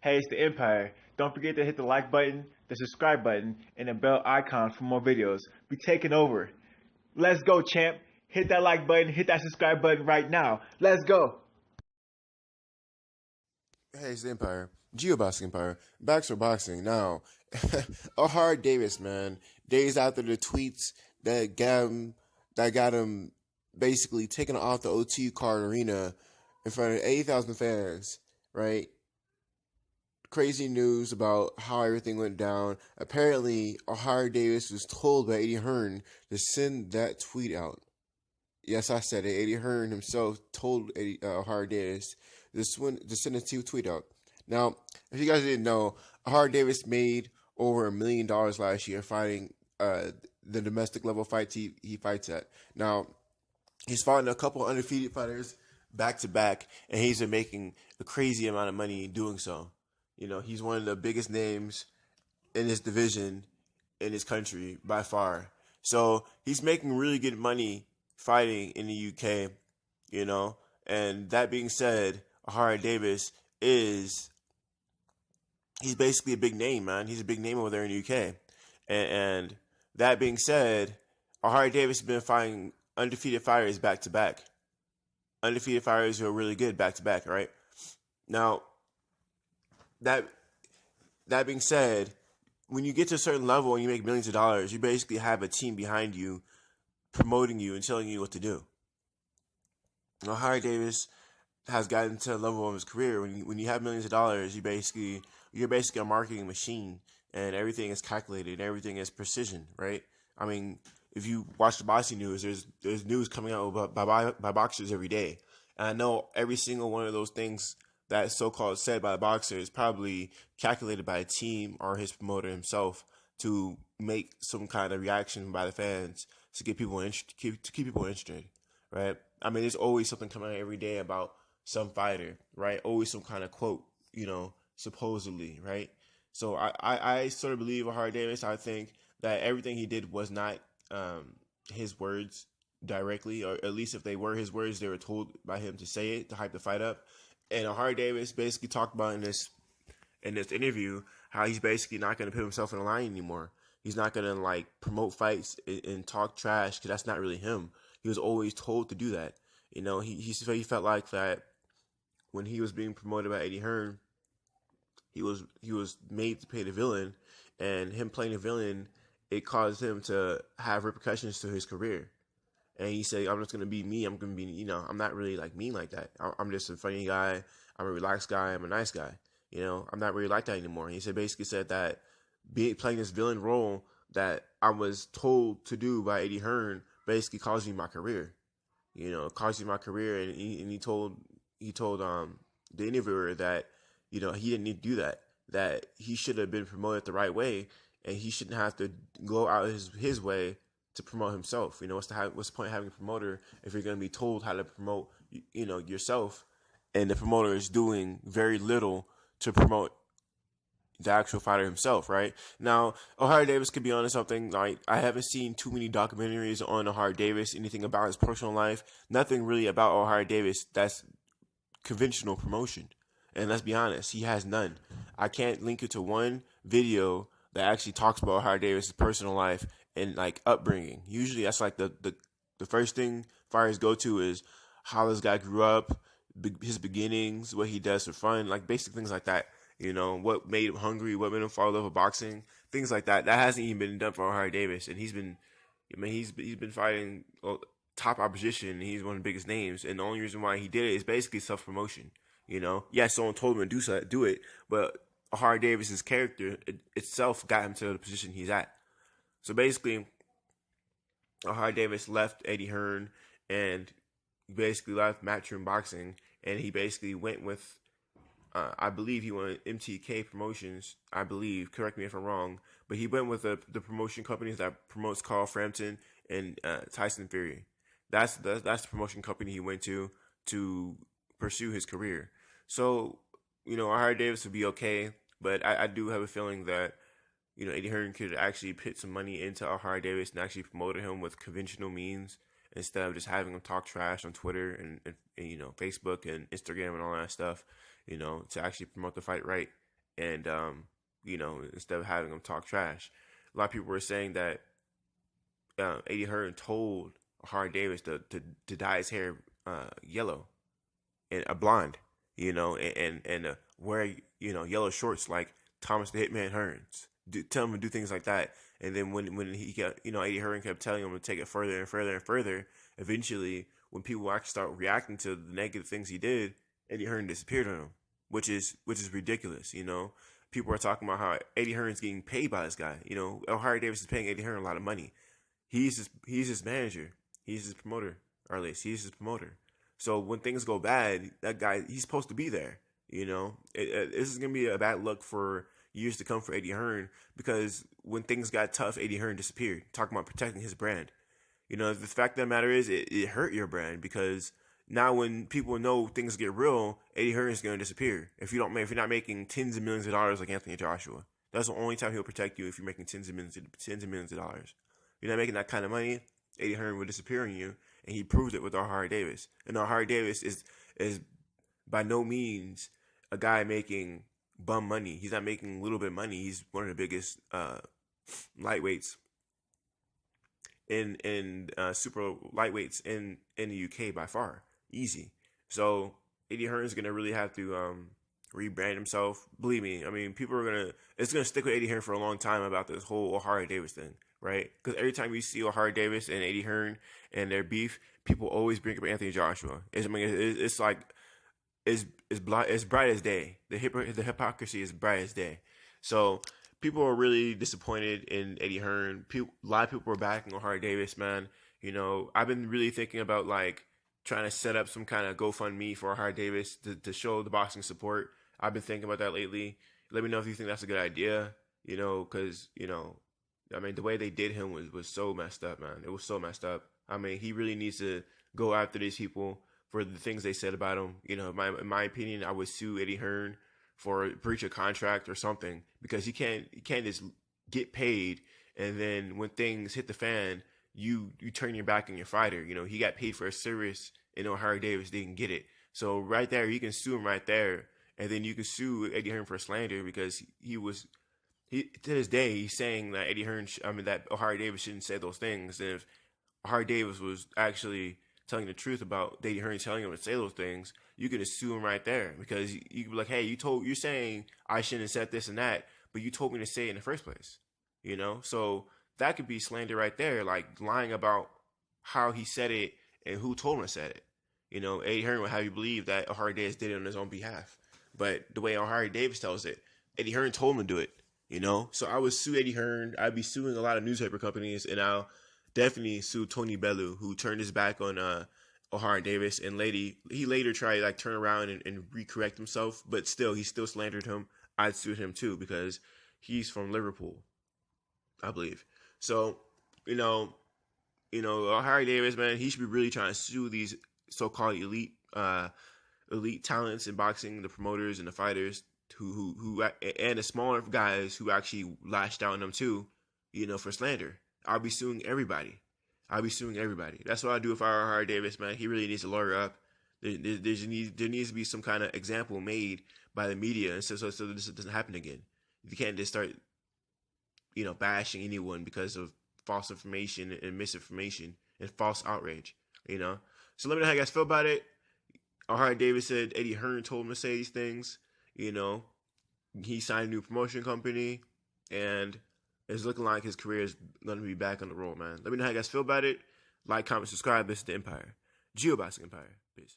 Hey, it's the Empire. Don't forget to hit the like button, the subscribe button, and the bell icon for more videos. We taking over. Let's go, champ. Hit that like button, hit that subscribe button right now. Let's go. Hey, it's the Empire. Geoboxing Empire. Back for boxing. Now, Ohara Davis, man. Days after the tweets that got him basically taken off the OT card arena in front of 80,000 fans, right? Crazy news about how everything went down. Apparently, Ohara Davis was told by Eddie Hearn to send that tweet out. Yes, I said it. Eddie Hearn himself told Ohara Davis to send a tweet out. Now, if you guys didn't know, Ohara Davis made over $1 million last year fighting the domestic level fights he fights at. Now, he's fought a couple undefeated fighters back to back, and he's been making a crazy amount of money doing so. He's one of the biggest names in his division in his country by far. So he's making really good money fighting in the UK, And that being said, Ohara Davis he's basically a big name, man. He's a big name over there in the UK. And that being said, Ohara Davis has been fighting undefeated fighters back to back. Undefeated fighters who are really good back to back, right? Now, that being said, when you get to a certain level and you make millions of dollars, you basically have a team behind you promoting you and telling you what to do. Ohara Davis has gotten to a level of his career when you have millions of dollars, you're basically a marketing machine, and everything is calculated, and everything is precision, right? I mean, if you watch the boxing news, there's news coming out by boxers every day, and I know every single one of those things that so-called said by a boxer is probably calculated by a team or his promoter himself to make some kind of reaction by the fans to get people to keep people interested, right? I mean, there's always something coming out every day about some fighter, right? Always some kind of quote, supposedly, right? So I sort of believe Ohara Davis. I think that everything he did was not his words directly, or at least if they were his words, they were told by him to say it to hype the fight up. And Ohara Davis basically talked about in this interview how he's basically not going to put himself in a line anymore. He's not going to like promote fights and talk trash because that's not really him. He was always told to do that. He felt like that when he was being promoted by Eddie Hearn, he was made to play the villain, and him playing the villain, it caused him to have repercussions to his career. And he said, "I'm just gonna be me. I'm gonna be, I'm not really like mean like that. I'm just a funny guy. I'm a relaxed guy. I'm a nice guy. I'm not really like that anymore." And he basically said that playing this villain role that I was told to do by Eddie Hearn basically caused me my career. Caused me my career, and he told the interviewer that he didn't need to do that. That he should have been promoted the right way, and he shouldn't have to go out his way to promote himself. What's the point of having a promoter if you're going to be told how to promote yourself, and the promoter is doing very little to promote the actual fighter himself, right? Now, Ohara Davis could be onto something. Like, I haven't seen too many documentaries on Ohara Davis, anything about his personal life, nothing really about Ohara Davis that's conventional promotion. And let's be honest, he has none. I can't link you to one video that actually talks about Ohara Davis' personal life and like upbringing. Usually that's like the first thing fighters go to is how this guy grew up, his beginnings, what he does for fun, like basic things like that. What made him hungry, what made him fall in love with boxing, things like that. That hasn't even been done for Ohara Davis, and he's been fighting top opposition. He's one of the biggest names, and the only reason why he did it is basically self promotion. Yes, someone told him to do it, but Ohara Davis's character itself got him to the position he's at. So basically, Ohara Davis left Eddie Hearn and basically left Matchroom Boxing, and he basically went with I believe he went MTK Promotions. I believe, correct me if I'm wrong, but he went with the promotion companies that promotes Carl Frampton and Tyson Fury. That's the promotion company he went to pursue his career. So, Ohara Davis would be okay, but I do have a feeling that Eddie Hearn could actually put some money into Ohara Davis and actually promote him with conventional means instead of just having him talk trash on Twitter and Facebook and Instagram and all that stuff, to actually promote the fight right. and instead of having him talk trash. A lot of people were saying that Eddie Hearn told Ohara Davies to dye his hair yellow and a blonde, and wear yellow shorts like Thomas the Hitman Hearns. Tell him to do things like that, and then when he got Eddie Hearn kept telling him to take it further and further and further. Eventually, when people actually start reacting to the negative things he did, Eddie Hearn disappeared on him, which is ridiculous. People are talking about how Eddie Hearn's getting paid by this guy. Ohara Davies is paying Eddie Hearn a lot of money. He's his manager. He's his promoter, or at least he's his promoter. So when things go bad, that guy, he's supposed to be there. This is gonna be a bad look for years to come for Eddie Hearn, because when things got tough, Eddie Hearn disappeared. Talking about protecting his brand. The fact of the matter is, it hurt your brand, because now when people know things get real, Eddie Hearn is going to disappear. If you're not making tens of millions of dollars like Anthony Joshua, that's the only time he'll protect you. If you're making tens of millions of dollars, you're not making that kind of money, Eddie Hearn will disappear on you, and he proved it with Ohara Davies. And Ohara Davies is by no means a guy making bum money. He's not making a little bit of money. He's one of the biggest lightweights in super lightweights in the UK by far. Easy. So Eddie Hearn is gonna really have to rebrand himself. Believe me, I mean, it's gonna stick with Eddie Hearn for a long time about this whole Ohara Davies thing, right? Because every time you see Ohara Davies and Eddie Hearn and their beef, people always bring up Anthony Joshua. It's like it's bright as day. The hypocrisy is bright as day. So people are really disappointed in Eddie Hearn. A lot of people are backing Ohara Davies, man. I've been really thinking about trying to set up some kind of GoFundMe for Ohara Davies to show the boxing support. I've been thinking about that lately. Let me know if you think that's a good idea. Because I mean, the way they did him was so messed up, man. It was so messed up. I mean, he really needs to go after these people for the things they said about him. In my opinion, I would sue Eddie Hearn for a breach of contract or something, because he can't just get paid and then when things hit the fan, you turn your back on your fighter. He got paid for a service and Ohara Davies didn't get it. So right there, you can sue him right there, and then you can sue Eddie Hearn for slander, because he to this day he's saying that that Ohara Davies shouldn't say those things. And if Ohara Davies was actually telling the truth about Eddie Hearn telling him to say those things, you could sue him right there, because you could be like, hey, you're saying I shouldn't have said this and that, but you told me to say it in the first place. So that could be slander right there, like lying about how he said it and who told him to say it. Eddie Hearn would have you believe that Ohara Davies did it on his own behalf, but the way Ohara Davies tells it, Eddie Hearn told him to do it. So I would sue Eddie Hearn. I'd be suing a lot of newspaper companies, and I'll definitely sue Tony Bellew, who turned his back on Ohara Davies, and he later tried to turn around and recorrect himself, but he still slandered him. I'd sue him too, because he's from Liverpool, I believe. So, Ohara Davies, man, he should be really trying to sue these so-called elite talents in boxing, the promoters and the fighters who and the smaller guys who actually lashed out on them too, for slander. I'll be suing everybody. That's what I do if I were Ohara Davies, man. He really needs to lawyer up. There needs to be some kind of example made by the media, and so this doesn't happen again. You can't just start, bashing anyone because of false information and misinformation and false outrage. So let me know how you guys feel about it. Ohara Davies said Eddie Hearn told him to say these things. He signed a new promotion company, and it's looking like his career is going to be back on the road, man. Let me know how you guys feel about it. Like, comment, subscribe. This is the Empire. Geoboxing Empire. Peace.